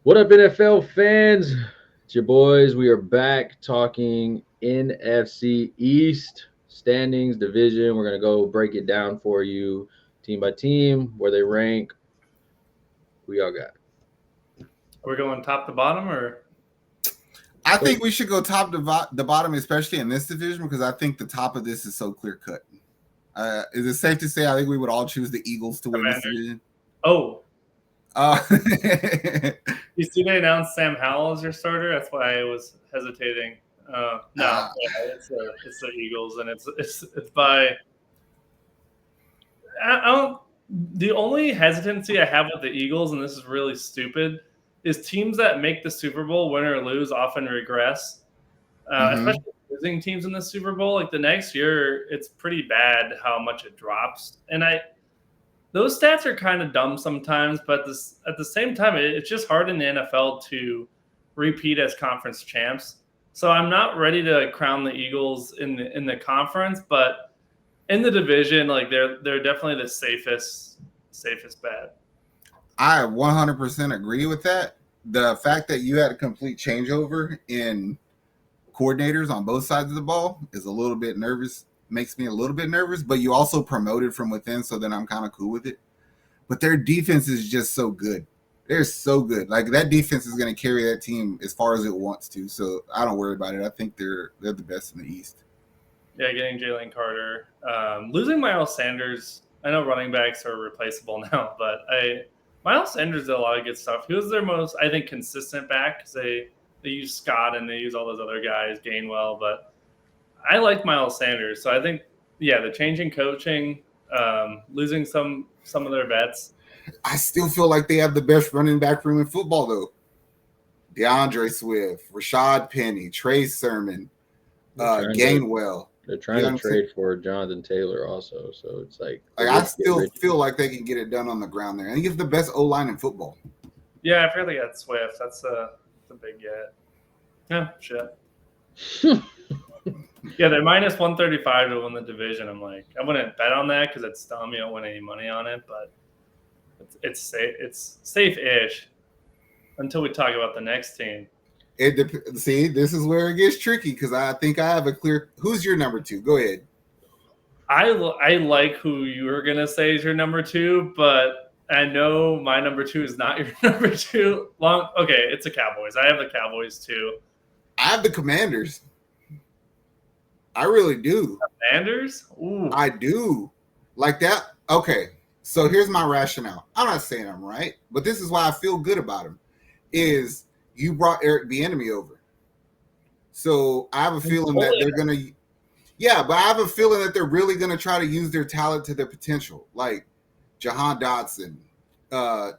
What up, NFL fans? It's your boys. We are back talking NFC East standings, division. We're going to go break it down for you team by team, where they rank. We all got. Are we going top to bottom or? I think we should go top to the bottom, especially in this division, because I think the top of this is so clear cut. Is it safe to say I think we would all choose the Eagles to win this division? Oh. Uh, You see they announced Sam Howell as your starter? That's why I was hesitating. It's the Eagles, and it's by. I don't. The only hesitancy I have with the Eagles, and this is really stupid, is teams that make the Super Bowl, win or lose, often regress. Especially losing teams in the Super Bowl. Like the next year, it's pretty bad how much it drops, and those stats are kind of dumb sometimes, but at the same time, it's just hard in the NFL to repeat as conference champs. So I'm not ready to crown the Eagles in the conference, but in the division, like they're definitely the safest bet. I 100% agree with that. The fact that you had a complete changeover in coordinators on both sides of the ball is a little bit nervous. Makes me a little bit nervous, but you also promoted from within, so then I'm kind of cool with it. But their defense is just so good. They're so good. Like that defense is going to carry that team as far as it wants to. So I don't worry about it. I think they're the best in the East. Yeah, getting Jalen Carter, losing Miles Sanders. I know running backs are replaceable now, but Miles Sanders did a lot of good stuff. He was their most, I think, consistent back because they use Scott and they use all those other guys, Gainwell, but I like Miles Sanders. So I think, the changing coaching, losing some of their vets. I still feel like they have the best running back room in football, though. DeAndre Swift, Rashad Penny, Trey Sermon, Gainwell. They're trying to trade for Jonathan Taylor also. So it's like I still feel like they can get it done on the ground there. And he has the best O-line in football. Yeah, I feel like that's Swift. That's a big get. Yeah, shit. Yeah, they're minus 135 to win the division. I'm like, I wouldn't bet on that because it's dumb. You don't win any money on it, but it's safe. It's safe-ish until we talk about the next team. See, this is where it gets tricky because I think I have a clear. Who's your number two? Go ahead. I like who you were gonna say is your number two, but I know my number two is not your number two. Okay, it's the Cowboys. I have the Cowboys too. I have the Commanders. I really do. Commanders? Ooh. I do. Like that. Okay. So here's my rationale. I'm not saying I'm right, but this is why I feel good about him. Is you brought Eric Bieniemy over. So I have a feeling that they're going to but I have a feeling that they're really going to try to use their talent to their potential. Like Jahan Dotson,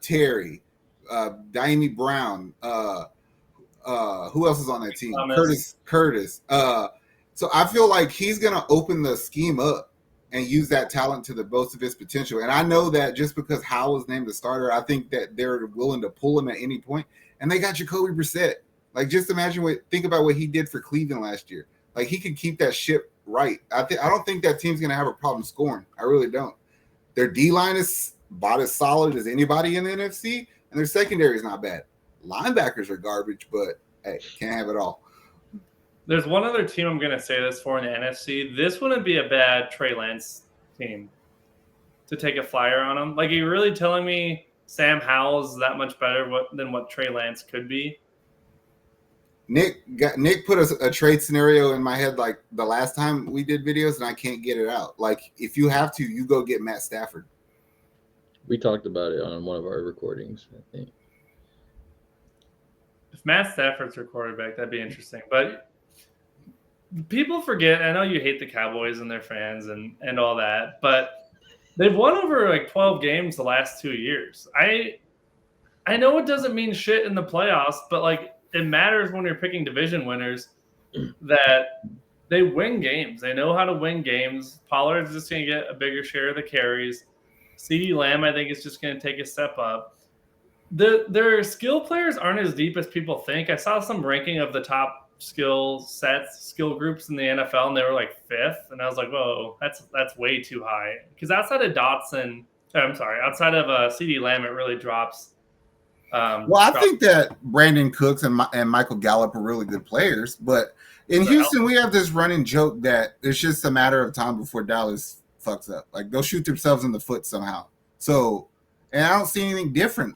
Terry, Diami Brown, who else is on that team? Curtis. So I feel like he's going to open the scheme up and use that talent to the most of his potential. And I know that just because Howell was named the starter, I think that they're willing to pull him at any point. And they got Jacoby Brissett. Like, just think about what he did for Cleveland last year. Like, he could keep that ship right. I don't think that team's going to have a problem scoring. I really don't. Their D-line is about as solid as anybody in the NFC, and their secondary is not bad. Linebackers are garbage, but, hey, can't have it all. There's one other team I'm going to say this for in the NFC. This wouldn't be a bad Trey Lance team to take a flyer on him. Like, are you really telling me Sam Howell is that much better than what Trey Lance could be? Nick put a trade scenario in my head like the last time we did videos, and I can't get it out. Like, if you have to, you go get Matt Stafford. We talked about it on one of our recordings, I think. If Matt Stafford's your quarterback, that'd be interesting. But people forget, I know you hate the Cowboys and their fans and all that, but they've won over like 12 games the last 2 years. I know it doesn't mean shit in the playoffs, but like it matters when you're picking division winners that they win games. They know how to win games. Pollard's just going to get a bigger share of the carries. CeeDee Lamb, I think, is just going to take a step up. Their skill players aren't as deep as people think. I saw some ranking of the top skill groups in the NFL, and they were like 5th, and I was like, whoa, that's way too high. Because outside of CeeDee Lamb, it really drops. Well, I think that Brandon Cooks and Michael Gallup are really good players, but in Houston, we have this running joke that it's just a matter of time before Dallas fucks up. Like they'll shoot themselves in the foot somehow. So, and I don't see anything different.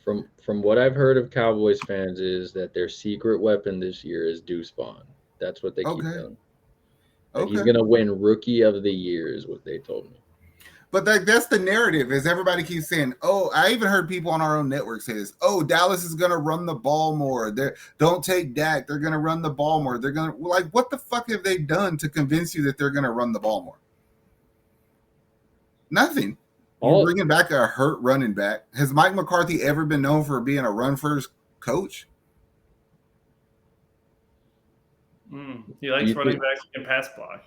From what I've heard of Cowboys fans is that their secret weapon this year is Deuce Vaughn. That's what they keep telling. He's gonna win Rookie of the Year is what they told me. But that's the narrative, is everybody keeps saying, oh, I even heard people on our own network say this, oh, Dallas is going to run the ball more. Don't take Dak. They're going to run the ball more. They're going to, like, what the fuck have they done to convince you that they're going to run the ball more? Nothing. You're bringing back a hurt running back. Has Mike McCarthy ever been known for being a run-first coach? He likes running backs who can pass block.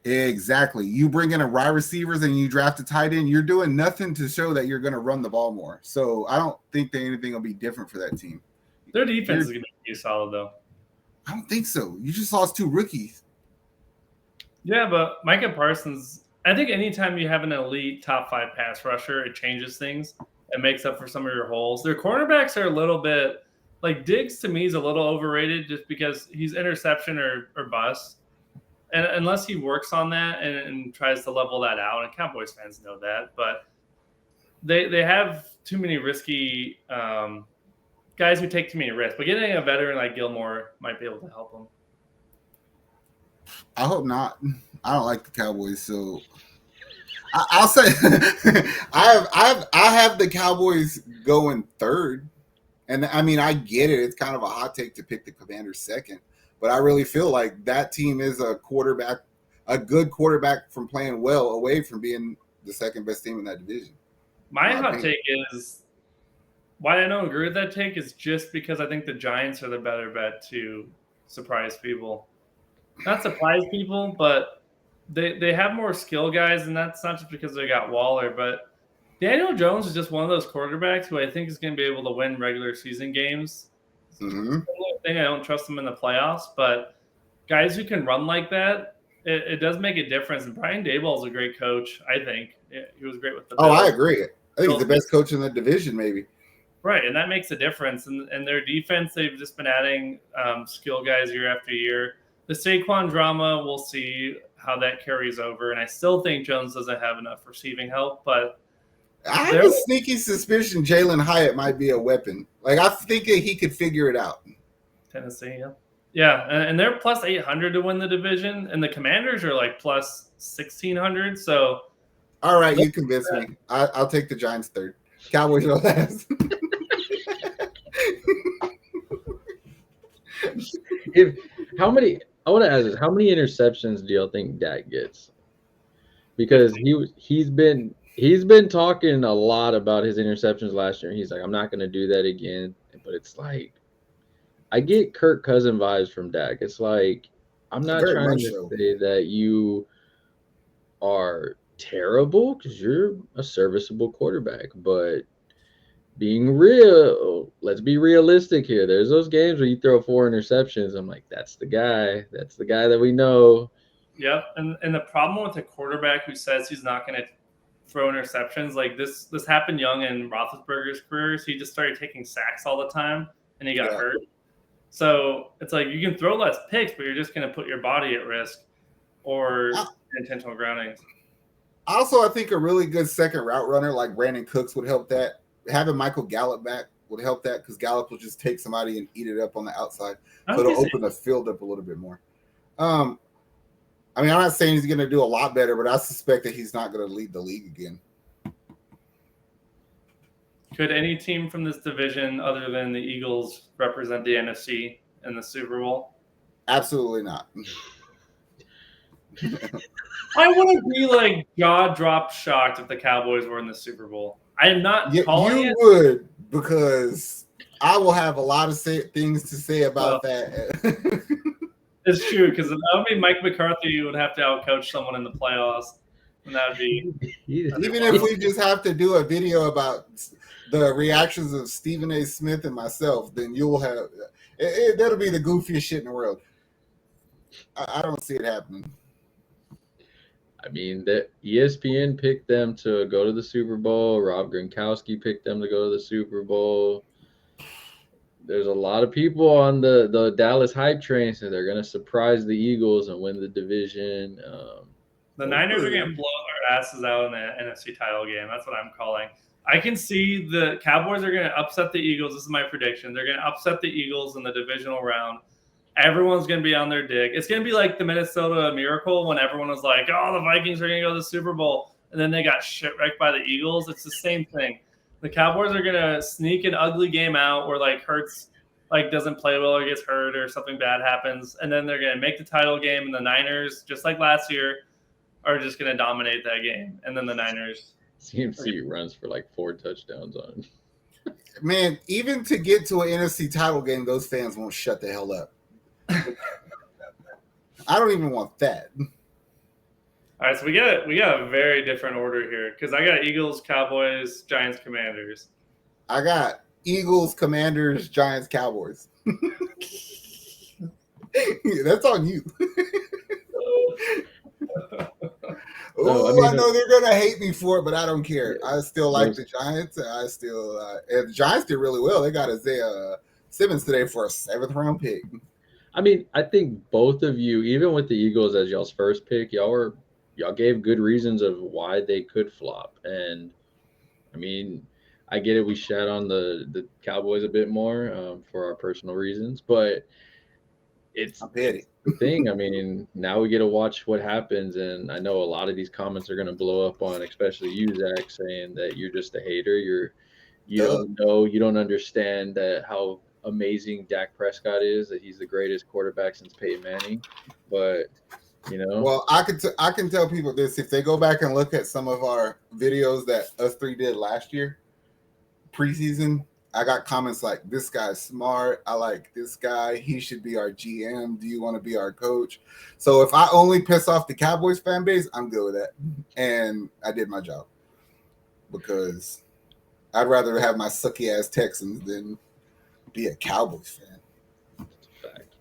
Exactly. You bring in a wide receivers and you draft a tight end, you're doing nothing to show that you're going to run the ball more. So I don't think that anything will be different for that team. Their defense is going to be solid, though. I don't think so. You just lost 2 rookies. Yeah, but Micah Parsons, I think anytime you have an elite top 5 pass rusher, it changes things. It makes up for some of your holes. Their cornerbacks are a little bit like Diggs to me is a little overrated just because he's interception or bust. And unless he works on that and tries to level that out, and Cowboys fans know that, but they have too many risky guys who take too many risks. But getting a veteran like Gilmore might be able to help them. I hope not. I don't like the Cowboys, so I'll say I have the Cowboys going 3rd, and I mean I get it. It's kind of a hot take to pick the Commanders 2nd. But I really feel like that team is a good quarterback from playing well away from being the 2nd best team in that division. My hot take is why I don't agree with that take is just because I think the Giants are the better bet to surprise people. Not surprise people, but they have more skill guys, and that's not just because they got Waller, but Daniel Jones is just one of those quarterbacks who I think is going to be able to win regular season games. Mm-hmm. I don't trust them in the playoffs, but guys who can run like that, it does make a difference. And Brian Daboll is a great coach, I think. He was great with the Bills. I agree. I think he's the best coach in the division, maybe. Right, and that makes a difference. And their defense, they've just been adding skill guys year after year. The Saquon drama, we'll see how that carries over. And I still think Jones doesn't have enough receiving help, but I have a sneaky suspicion Jalen Hyatt might be a weapon. Like, I think he could figure it out. Tennessee, yeah. Yeah, and they're plus 800 to win the division, and the Commanders are like plus 1,600. So, all right, you convinced me. I'll take the Giants 3rd. Cowboys are last. I want to ask this: how many interceptions do y'all think Dak gets? Because he's been talking a lot about his interceptions last year. He's like, I'm not going to do that again. But it's like, I get Kirk Cousins vibes from Dak. It's like, I'm not trying to say that you are terrible because you're a serviceable quarterback, but being real, let's be realistic here. There's those games where you throw 4 interceptions. I'm like, that's the guy. That's the guy that we know. Yep, and the problem with a quarterback who says he's not going to throw interceptions, like this happened young in Roethlisberger's career. He just started taking sacks all the time, and he got hurt. So it's like you can throw less picks, but you're just going to put your body at risk or intentional groundings. Also, I think a really good second route runner like Brandon Cooks would help that. Having Michael Gallup back would help that because Gallup will just take somebody and eat it up on the outside. So it'll open the field up a little bit more. I mean, I'm not saying he's going to do a lot better, but I suspect that he's not going to lead the league again. Could any team from this division other than the Eagles represent the NFC in the Super Bowl? Absolutely not. I wouldn't be like jaw-drop shocked if the Cowboys were in the Super Bowl. I am not calling it. You would, because I will have a lot of things to say about that. It's true, because that would mean Mike McCarthy would have to outcoach someone in the playoffs. And that would be... Even if we just have to do a video about the reactions of Stephen A. Smith and myself, then you'll have... that'll be the goofiest shit in the world. I don't see it happening. I mean, the ESPN picked them to go to the Super Bowl. Rob Gronkowski picked them to go to the Super Bowl. there's a lot of people on the Dallas hype train, so they're gonna surprise the Eagles and win the division. The Niners are going to blow their asses out in the NFC title game. That's what I'm calling. I can see the Cowboys are going to upset the Eagles. This is my prediction. They're going to upset the Eagles in the divisional round. Everyone's going to be on their dick. It's going to be like the Minnesota Miracle when everyone was like, oh, the Vikings are going to go to the Super Bowl. And then they got shit-wrecked by the Eagles. It's the same thing. The Cowboys are going to sneak an ugly game out where like Hurts like doesn't play well or gets hurt or something bad happens. And then they're going to make the title game. And the Niners, just like last year, are just going to dominate that game. And then the Niners. CMC runs for like 4 touchdowns on it. Man, even to get to an NFC title game, those fans won't shut the hell up. I don't even want that. All right, so we got a very different order here because I got Eagles, Cowboys, Giants, Commanders. I got Eagles, Commanders, Giants, Cowboys. That's on you. I know they're gonna hate me for it, but I don't care. I still like the Giants. I still and the Giants did really well. They got Isaiah Simmons today for a 7th round pick. I mean, I think both of you, even with the Eagles as y'all's first pick, y'all gave good reasons of why they could flop. And I mean, I get it. We shat on the Cowboys a bit more for our personal reasons, but it's the thing. I mean, now we get to watch what happens, and I know a lot of these comments are going to blow up on, especially you, Zach, saying that you're just a hater. You don't know, you don't understand that how amazing Dak Prescott is, that he's the greatest quarterback since Peyton Manning. But well, I can tell people this: if they go back and look at some of our videos that us 3 did last year, preseason. I got comments like, this guy's smart. I like this guy. He should be our GM. Do you want to be our coach? So if I only piss off the Cowboys fan base, I'm good with that. And I did my job because I'd rather have my sucky ass Texans than be a Cowboys fan. That's a fact.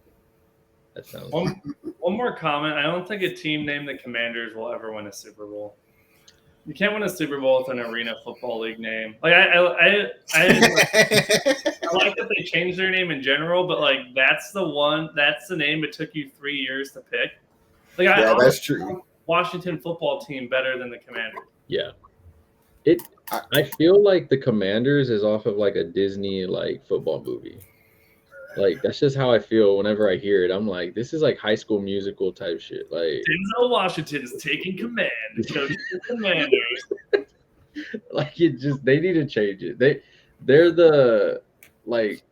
That sounds one more comment. I don't think a team named the Commanders will ever win a Super Bowl. You can't win a Super Bowl with an Arena Football League name. Like I like that they changed their name in general, but like that's the name it took you 3 years to pick. Like that's true. Washington football team better than the Commanders. Yeah. I feel like the Commanders is off of like a Disney like football movie. Like that's just how I feel whenever I hear it. I'm like, this is like High School Musical type shit. Like Denzel Washington's taking command. The Commanders. Like they need to change it. They're the like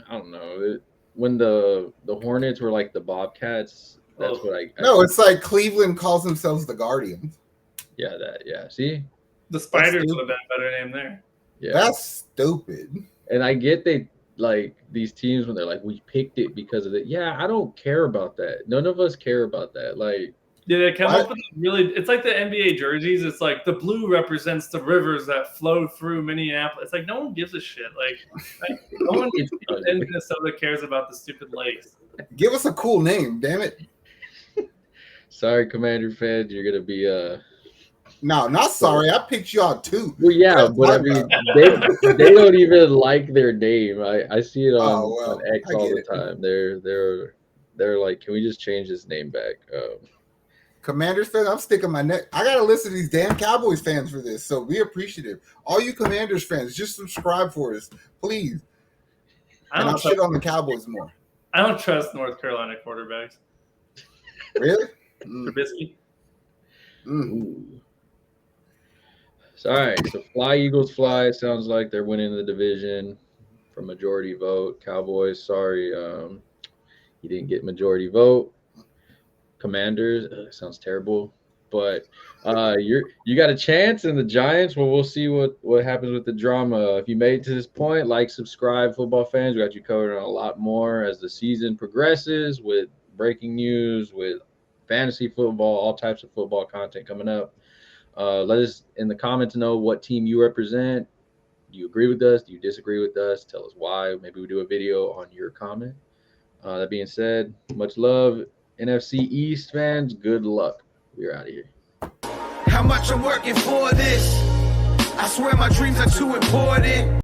I don't know when the Hornets were like the Bobcats. That's what I no. It's like Cleveland calls themselves the Guardians. Yeah. See, the Spiders would have been a better name there. Yeah, that's stupid. And I get they. Like these teams when they're like, we picked it because of it. Yeah, I don't care about that. None of us care about that. Like, did it come up with really? It's like the NBA jerseys. It's like the blue represents the rivers that flow through Minneapolis. It's like no one gives a shit. Like no one in Minnesota cares about the stupid lakes. Give us a cool name, damn it. Sorry, Commander fans, you're gonna be No, not sorry. I picked y'all too. Well, yeah, but I mean, they don't even like their name. I see it on X all the time. They're like, can we just change this name back? Commanders fans, I'm sticking my neck. I gotta listen to these damn Cowboys fans for this. So be appreciative. All you Commanders fans, just subscribe for us, please. And I'll shit on the Cowboys more. I don't trust North Carolina quarterbacks. Really? Trubisky. All right, so fly Eagles fly. Sounds like they're winning the division for majority vote. Cowboys, sorry, you didn't get majority vote. Commanders, sounds terrible, but you got a chance. And the Giants, well, we'll see what happens with the drama. If you made it to this point, like, subscribe, football fans. We got you covered on a lot more as the season progresses with breaking news, with fantasy football, all types of football content coming up. Let us in the comments know what team you represent. Do you agree with us? Do you disagree with us? Tell us why. Maybe we do a video on your comment. That being said, much love. NFC East fans, good luck. We're out of here. How much I'm working for this? I swear my dreams are too important.